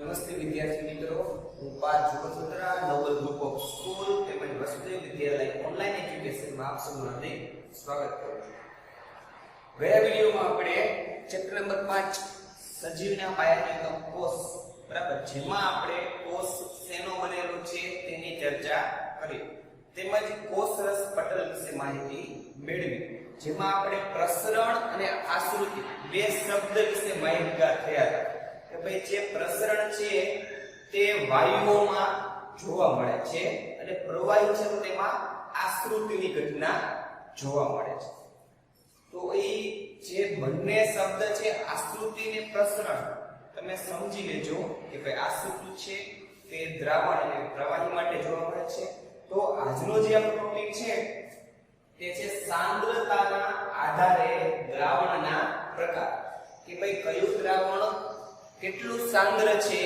નમસ્તે વિદ્યાર્થી મિત્રો, હું Parth Noble group of school તેમજ વસુદેવ વિદ્યાલય ઓનલાઈન એજ્યુકેશનમાં આપ સૌનું હાર્દિક સ્વાગત કરું છું. ગયા વિડિયોમાં આપણે ચેપ્ટર નંબર 5 સજીવના પાયાનો કોષ, બરાબર, જેમાં આપણે કોષ શેનો બનેલો છે તેની ચર્ચા કરી, તેમજ કોષરસ પટલ વિશે માહિતી મેળવી, જેમાં આપણે પ્રસરણ અને આશ્રુતિ બે શબ્દ વિશે માહિતગાર થયા હતા. કે ભાઈ જે પ્રસરણ છે તે વાયુઓમાં જોવા મળે છે અને પ્રવાહી છે તેમાં આશ્રુતિની ઘટના જોવા મળે છે. તો એ જે બંને શબ્દ છે આશ્રુતિ અને પ્રસરણ, તમે સમજી લેજો કે ભાઈ આશ્રુતિ છે તે દ્રાવણ અને પ્રવાહી માટે જોવા મળે છે. તો આજનો જે આપણો ટોપિક છે તે છે સાંદ્રતાના આધારે દ્રાવણના પ્રકાર. કે ભાઈ કયું દ્રાવણ કેટલું સાંદ્ર છે,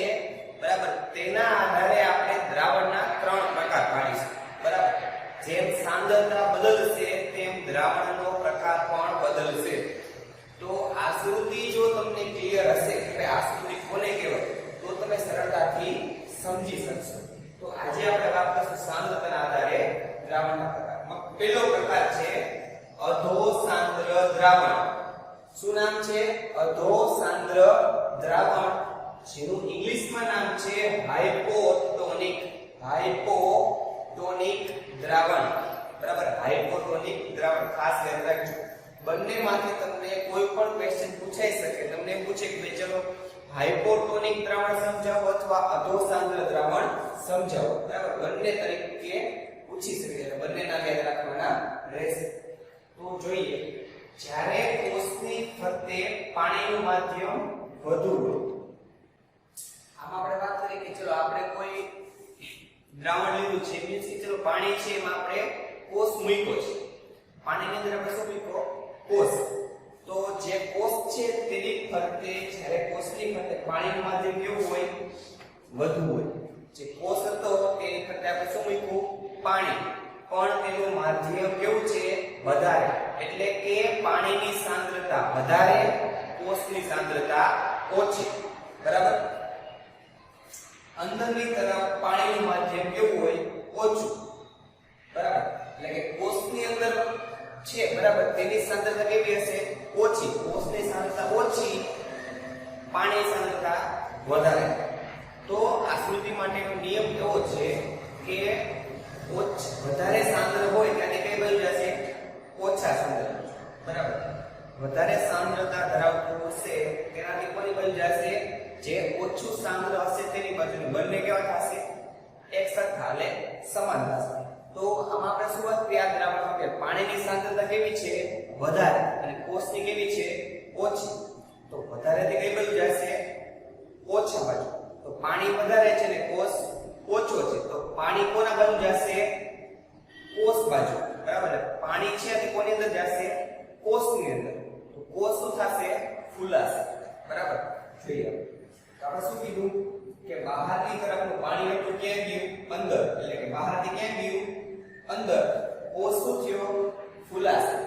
બરાબર, તેના આધારે આપણે દ્રાવણના 3 પ્રકાર પાડીશું. બરાબર, જેમ સાંદ્રતા બદલશે તેમ દ્રાવણનો પ્રકાર પણ બદલશે. તો આશ્રુતિ જો તમને ક્લિયર હશે કે આશ્રુતિ કોને કહેવાય તો તમે સરળતાથી સમજી શકશો. તો આજે આપણે વાત કરીશું સાંદ્રતાના આધારે દ્રાવણના પ્રકારમાં. પહેલો પ્રકાર છે અધો સાંદ્ર દ્રાવણ. શું નામ છે? અધો સાંદ્ર દ્રાવણ, જેનું ઇંગ્લિશમાં નામ છે હાઇપોટોનિક દ્રાવણ. બરાબર, હાઇપોટોનિક દ્રાવણ ખાસ યાદ રાખજો. બંનેમાંથી તમને કોઈ પણ ક્વેશ્ચન પૂછાઈ શકે. તમને એમ પૂછે કે ભાઈ ચલો હાઇપોટોનિક દ્રાવણ સમજાવો અથવા અધો સાંદ્ર દ્રાવણ સમજાવો. બરાબર, બંને તરીકે પૂછી શકે છે, બંને નામ યાદ રાખવાના રહેશે. તો જોઈએ, જ્યારે કોષની ફરતે પાણીનું માધ્યમ વધુ હોય, આમાં આપણે વાત કરીએ કે ચલો આપણે કોઈ દ્રાવણ લીધું છે, મીન્સ કે ચલો પાણી છે એમાં આપણે કોષ મૂક્યો છે. પાણીની અંદર આપણે શું મૂક્યો? કોષ. તો જે કોષ છે તેની ફરતે, જ્યારે કોષની ફરતે પાણીનું માધ્યમ કેવું હોય? વધુ હોય. જે કોષ હતો તેની ફરતે આપણે શું મૂક્યું? પાણી. પણ તેનું માધ્યમ કેવું છે? વધારે. એટલે કે પાણીની સાંદ્રતા વધારે, કોષની સાંદ્રતા ઓછી. બરાબર, અંદરની તરફ પાણીનું માધ્યમ કેવું હોય? ઓછું. બરાબર, એટલે કે કોષની અંદર છે, બરાબર, તેની સાંદ્રતા કેવી હશે? ઓછી. કોષની સાંદ્રતા ઓછી, પાણીની સાંદ્રતા વધારે. તો આશ્રુતિ માટેનો નિયમ એવો છે કે વધારે સાંદ્ર હોય ત્યારે કઈ બાજુ જશે? ઓછા સાંદ્ર. બરાબર, વધારે સાંદ્રતા ધરાવતું હશે તેનાથી કોની બાજુ જશે? જે ઓછું સાંદ્ર હશે તેની બાજુ. બંને કેવા થશે? એક સરખા, એટલે સમાન થશે. તો આમાં આપણે શું વાત યાદ રાખવાનું કે પાણીની સાંદ્રતા કેવી છે? વધારે, અને કોષની કેવી છે? ઓછી. તો વધારેથી કઈ બાજુ જશે? ઓછા બાજુ. તો પાણી વધારે છે ને કોષ ઓછો છે, તો પાણી કોના બાજુ જશે? કોષ બાજુ. બરાબર, પાણી છે તે કોની અંદર જશે? કોષની અંદર. તો કોષ શું થશે? ફૂલાશે. બરાબર, જોઈએ તો આપણે શું કીધું કે બહારની તરફનું પાણી હતું ક્યાં ગયું? અંદર. એટલે કે બહારથી ક્યાં ગયું? અંદર. કોષ શું થયો? ફૂલાશે.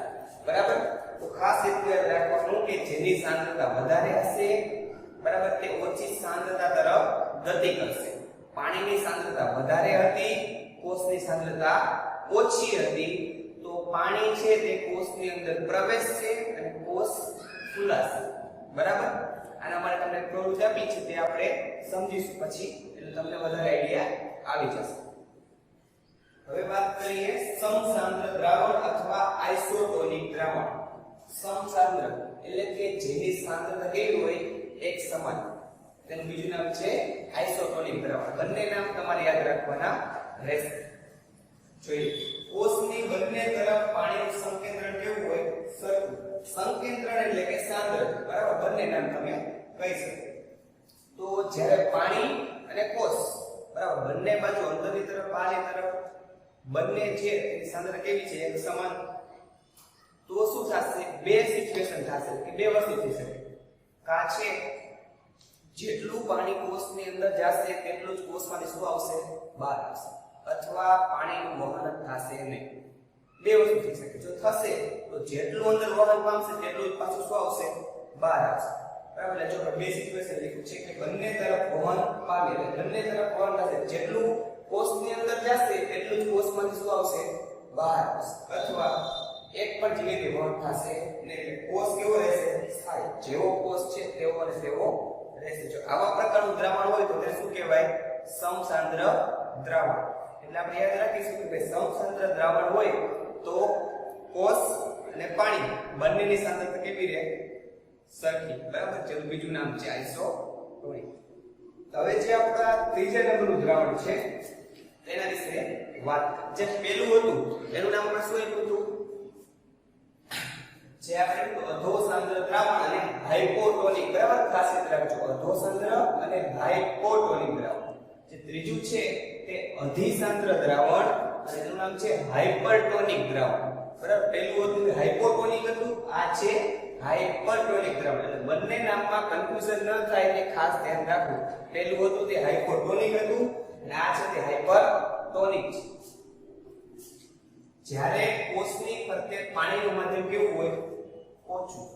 બરાબર, તો ખાસ એટલું યાદ રાખવાનું કે જેની સાંદ્રતા વધારે હશે, બરાબર, તે ઓછી સાંદ્રતા તરફ ગતિ કરશે. પાણીની સાંદ્રતા વધારે હતી, કોષની સાંદ્રતા ઓછી હતી, તો પાણી છે તે કોષની અંદર પ્રવેશશે અને કોષ ફૂલાશે. બરાબર, આના માટે તમને પ્રવૃત્તિ આપી છે તે આપણે સમજીશું પછી, એટલે તમને વધારે આઈડિયા આવી જશે. હવે વાત કરીએ સમસાંદ્ર દ્રાવણ અથવા આઇસોટોનિક દ્રાવણ. સમસાંદ્ર એટલે કે જેની સાંદ્રતા કેવી હોય? એક સમાન. તેનું બીજું નામ છે આઇસોટોનિક દ્રાવણ. બંને નામ તમારે યાદ રાખવાના રહેશે. જોઈએ, કોષની બંને તરફ પાણીનું સંકેન્દ્રણ કેવું હોય? સરખું. સંકેન્દ્રણ એટલે કે સાંદ્ર. બરાબર, બંને નામ તમે કહી શકો. તો જ્યારે પાણી અને કોષ, બરાબર, બંને બાજુ અંદરની તરફ બહારની તરફ બંને છે તેની સાંદ્રતા કેવી છે? એક સમાન. તો શું થશે? બે સિચ્યુએશન થશે કે બે વસ્તુ થઈ શકે. કા છે જેટલું પાણી કોષની અંદર જશે તેટલું જ કોષમાંથી શું આવશે? બહાર આવશે. અથવા પાણીનું વહન થશે નહીં. બે વસ્તુ થઈ શકે. જો થશે તો જેટલું અંદર વહન પામશે તેટલું જ પાછું શું આવશે? બહાર આવશે. બરાબર એટલે જો બે સિચ્યુએશન લખ્યું છે કે બંને તરફ વહન પામે એટલે બંને તરફ વહન થશે જેટલું કોષની અંદર જશે એટલું જ કોષમાંથી શું આવશે બહાર આવશે અથવા એક પણ જગ્યાએ વહન થશે ને એટલે કોષ કેવો રહેશે સ્થાયી જેવો કોષ છે તેવો અને તેવો રહેશે જો આવા પ્રકારનું દ્રાવણ હોય તો તેને શું કહેવાય સમસાંદ્ર દ્રાવણ એટલે આપણે યાદ રાખીશું કે ભાઈ સમસાંદ્ર દ્રાવણ હોય તો કોષ અને પાણી બંનેની સાંદ્રતા કેવી રહે સરખી બરાબર જેનું બીજું નામ છે આઇસોટોનિક હવે જે આપણા ત્રીજા નંબરનું દ્રાવણ છે તેના વિશે વાત જે પહેલું હતું એનું નામ આપણે શું આપ્યું હતું જે આપણે અધોસાંદ્ર દ્રાવણ અને હાઇપોટોનિક બરાબર ખાસ યાદ રાખજો અધોસાંદ્ર અને હાઇપોટોનિક દ્રાવણ જે ત્રીજું છે તે અધિસાંદ્ર દ્રાવણ અને એનું નામ છે હાઇપરટોનિક દ્રાવણ બરાબર પહેલું હતું હાઇપોટોનિક હતું આ છે હાઇપરટોનિક દ્રાવણ એટલે બંને નામમાં કન્ફ્યુઝન ન થાય એટલે ખાસ ધ્યાન રાખવું પહેલું હતું તે હાઇપોટોનિક હતું અને આ છે તે હાઇપરટોનિક છે જ્યારે કોષની ફરતે પાણીનું માધ્યમ કેવું હોય ઓછું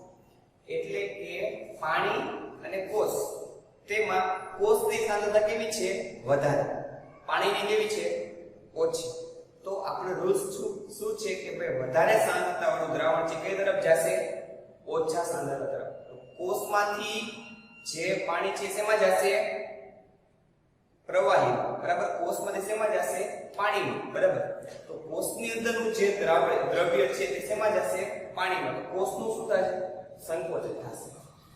એટલે કે પાણી અને કોષ તેમાં કોષની સાંદ્રતા કેવી છે વધારે પાણીની કેવી છે ઓછી તો આપણો રૂલ્સ શું છે કે ભાઈ વધારે સાંદ્રતા વાળું દ્રાવણ છે કઈ તરફ જશે ઓછા સાંદ્રતા તરફ તો કોષમાંથી જે પાણી છે શેમાં જશે પ્રવાહી બરાબર કોષમાંથી શેમાં જશે પાણીમાં બરાબર તો કોષની અંદરનું જે દ્રવ્ય છે તે શેમાં જશે પાણીમાં તો કોષનું શું થશે સંકોચન થશે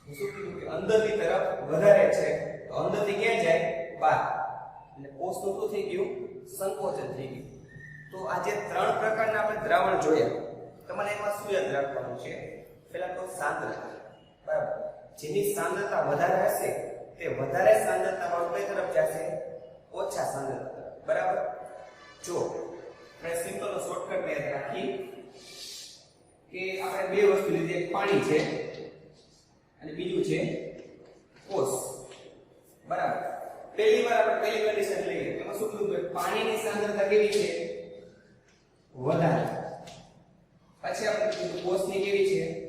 શું કીધું કે અંદરની તરફ વધારે છે તો અંદરથી ક્યાં જાય બહાર એટલે કોષનું શું થઈ ગયું સંકોચન થઈ ગયું તો આ જે ત્રણ પ્રકારના આપણે દ્રાવણ જોયા તમારે એમાં શું યાદ રાખવાનું છે પહેલા તો સાંદ્રતા બરાબર જેની સાંદ્રતા વધારે હશે તે વધારે સાંદ્રતા વાળું કઈ તરફ જશે ઓછા સાંદ્રતા તરફ બરાબર જો આપણે સિમ્પલ શોર્ટકટ યાદ રાખી કે આપણે બે વસ્તુ લીધી એક પાણી છે અને બીજું છે કોષ બરાબર પહેલી વાર આપણે પહેલી કન્ડિશન લઈએ એમાં શું કીધું કે પાણીની સાંદ્રતા કેવી છે વધારે પછી આપણે કીધું કોષની કેવી છે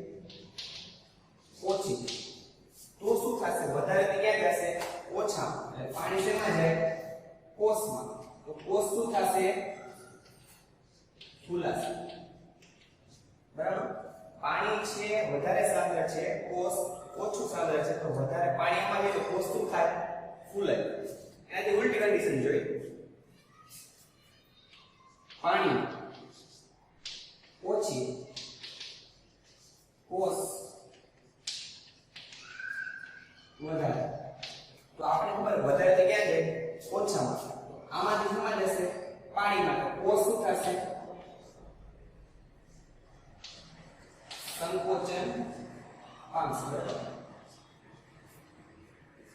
ઓછી તો શું થશે વધારે તે ક્યાં જશે ઓછા એટલે પાણી શેમાં જાય કોષમાં તો કોષ શું થશે ફૂલાશે બરાબર પાણી છે વધારે સાંદ્ર છે કોષ ઓછું સાંદ્ર છે તો વધારે પાણીમાં જે કોષ શું થાય ફૂલાય એનાથી ઉલટી કન્ડિશન જોઈ પાણી ઓછી કોષ વધારે તો આપણે ખબર વધારે તો ક્યાં જાય ઓછામાં આમાંથી શેમાં જશે પાણીમાં તો કોષ શું થશે સંકોચન પામશે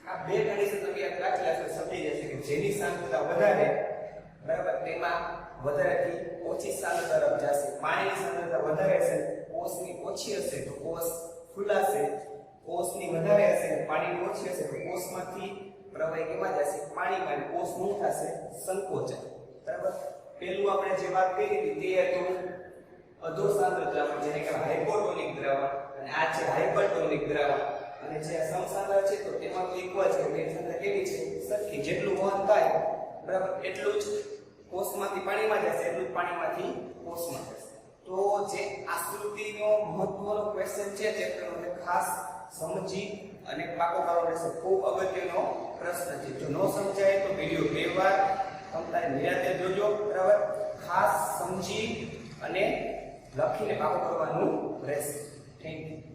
આ બે કન્ડિશન તમે યાદ રાખી લેશો સમજી જશે કે જેની સાંદ્રતા વધારે બરાબર તેમાં વધારેથી ઓછી સાંદ્રતા તરફ જશે પાણીની સાંદ્રતા વધારે હશે કોષની ઓછી હશે તો કોષ ફૂલાશે કોષની વધારે હશે અને પાણીની ઓછી હશે તો કોષમાંથી પ્રવાહી કેમાં જશે પાણીમાં અને કોષનું થશે સંકોચન બરાબર પહેલું આપણે જે વાત કરી હતી તે હતું અધોસાંદ્ર દ્રાવણ જેને કહેવાય હાઇપોટોનિક દ્રાવણ અને આ છે હાઇપરટોનિક દ્રાવણ અને જે સમસાંદ્ર છે તો તેમાં તો ઇક્વલ છે બે સાંદ્રતા કેવી છે સરખી જેટલું વહન થાય બરાબર એટલું જ કોષમાંથી પાણીમાં જશે એટલું જ પાણીમાંથી કોષમાં જશે તો જે આકૃતિનો મહત્વનો ક્વેશ્ચન છે ચેપ્ટરનો ખાસ સમજી અને પાકો કરવાનો રહેશે ખૂબ અગત્યનો પ્રશ્ન છે જો ન સમજાય તો વિડિયો બે વાર તમારે નિરાંતે જોજો બરાબર ખાસ સમજી અને લખીને પાકો કરવાનું રહેશે થેન્ક યુ